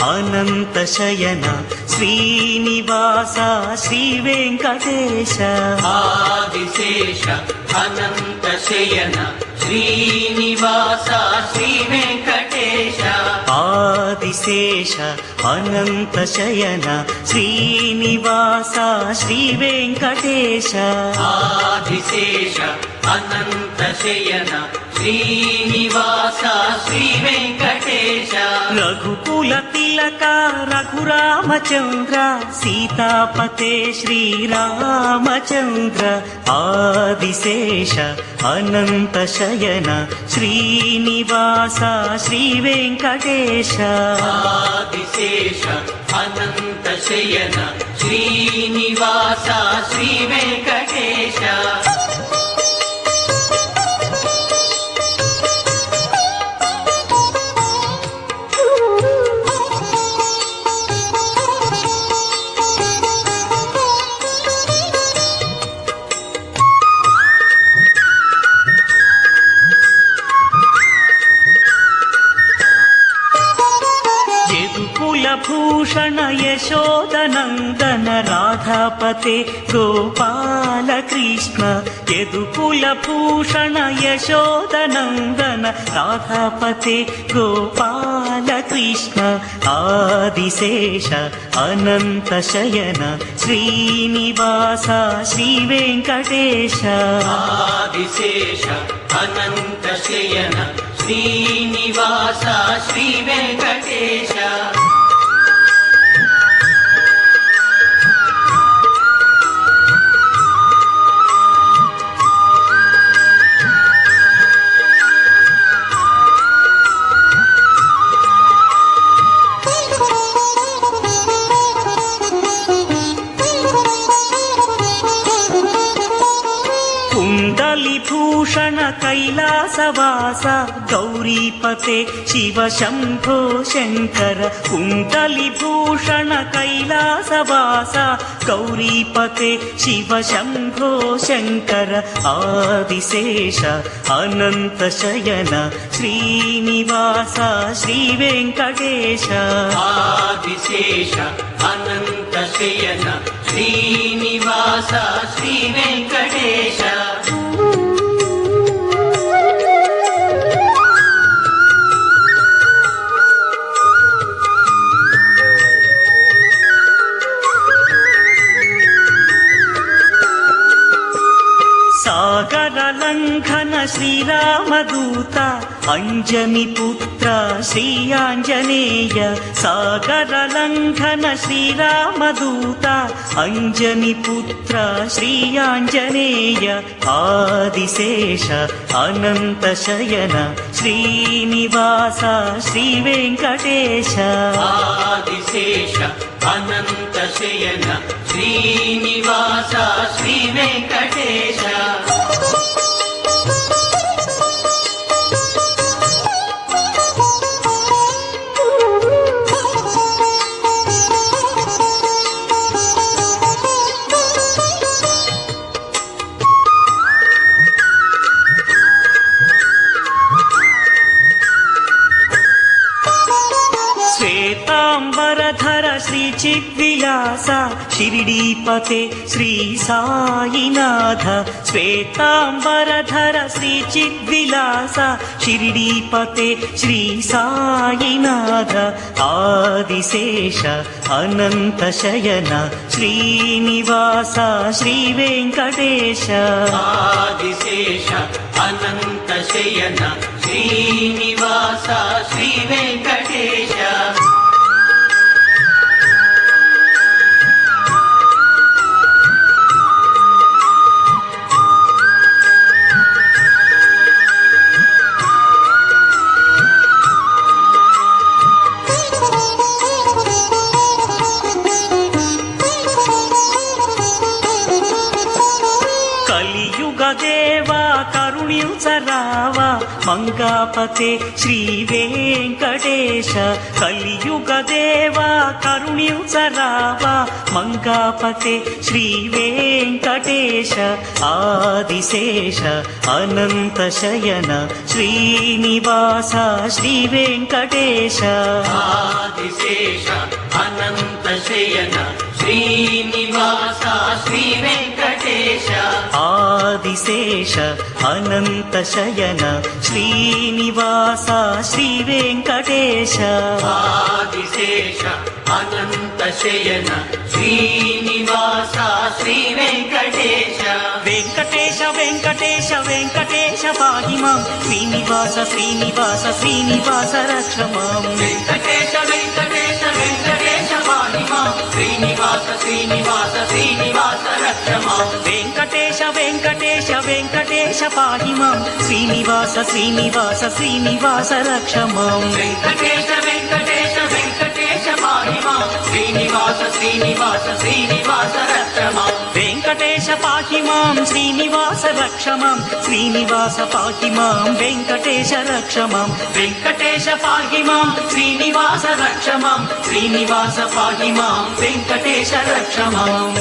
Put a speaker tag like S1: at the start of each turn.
S1: అనంత శయన శ్రీనివాస శ్రీ వెంకటేశ
S2: ఆదిశేష అనంత శయన శ్రీనివాస శ్రీ వెంకటేశ
S1: ఆదిశేష అనంత శయన శ్రీనివాస శ్రీ వెంకటేశ
S2: ఆదిశేష అనంత శయన శ్రీనివాస శ్రీ వెంకటేశ
S1: రఘుకుల తిలక రఘురామచంద్ర సీతాపతే శ్రీరామచంద్ర ఆదిశేష అనంత శయన శ్రీనివాస శ్రీ వెంకటేశ
S2: ఆదిశేష అనంత శయన శ్రీనివాస శ్రీ వెంకటేశ
S1: భూషణ యశోదనందన రాధాపతే గోపాల కృష్ణ యదుకుల భూషణ యశోదనందన రాధాపతే గోపాల కృష్ణ ఆదిశేష అనంత శయన శ్రీనివాస శ్రీ వెంకటేశ
S2: ఆదిశేష అనంత శయన శ్రీనివాస శ్రీ వెంకటేశ
S1: భూషణ కైలాసవాస గౌరీపతే శివ శంభో శంకర కుండలి భూషణ కైలాసవాస గౌరీపతే శివ శంభో శంకర ఆదిశేష అనంత శయన శ్రీనివాస శ్రీ వెంకటేశ
S2: ఆదిశేష అనంత శయన శ్రీనివాస శ్రీ వెంకటేశ
S1: సాగర లంఘన శ్రీరామదూత అంజని పుత్ర శ్రీ ఆంజనేయ సాగర లంఘన శ్రీరామదూత అంజని పుత్ర శ్రీ ఆంజనేయ ఆదిశేష అనంత శయన శ్రీనివాస శ్రీ వెంకటేశ
S2: ఆదిశేష అనంత శయన శ్రీనివాస శ్రీ వెంకటేశ
S1: శ్వేతాంబరధర శ్రీ చిద్విలాస షిరిడీపతే శ్రీ సాయినాథ శ్వేతాంబరధర శ్రీ చిద్విలాస షిరిడీపతే శ్రీ సాయినాథ ఆదిశేష అనంత శయన శ్రీనివాస శ్రీ వెంకటేశ
S2: ఆదిశేష అనంత శయన శ్రీనివాస శ్రీ వెంకటేశ
S1: కలియుగ దేవా కరుణించరావా మంగాపతే శ్రీ వెంకటేశ కలియుగ దేవా కరుణించరావా మంగాపతే శ్రీ వెంకటేశ ఆదిశేష అనంత శయన శ్రీనివాస శ్రీ వెంకటేశ
S2: ఆదిశేష అనంత శయన శ్రీనివాస శ్రీ వెంకటేశ
S1: ఆదిశేష అనంత శయన శ్రీనివాస శ్రీ వెంకటేశ
S2: ఆదిశేష అనంత శయన శ్రీనివాస శ్రీ వెంకటేశ
S1: వెంకటేశ వెంకటేశ వెంకటేశ పాహి మాం శ్రీనివాస శ్రీనివాస శ్రీనివాస రక్ష మాం
S2: వెంకటేశ వెంకటేశ వెంకటేశ పాహి మాం శ్రీనివాస శ్రీనివాస శ్రీనివాస రక్ష మాం
S1: వెంకటేశ వెంకటేశ వెంకటేశ పాహి మాం శ్రీనివాస శ్రీనివాస శ్రీనివాస రక్ష మాం
S2: వెంకటేశ వెంకటేశ వెంకటేశ పాహి మాం శ్రీనివాస శ్రీనివాస శ్రీనివాస రక్ష మాం
S1: వెంకటేశ పాహి మాం శ్రీనివాస రక్ష మాం శ్రీనివాస పాహి మాం వెంకటేశ రక్ష మాం వెంకటేశ పాహి మాం శ్రీనివాస రక్ష మాం శ్రీనివాస పాహి మాం వెంకటేశ రక్ష మాం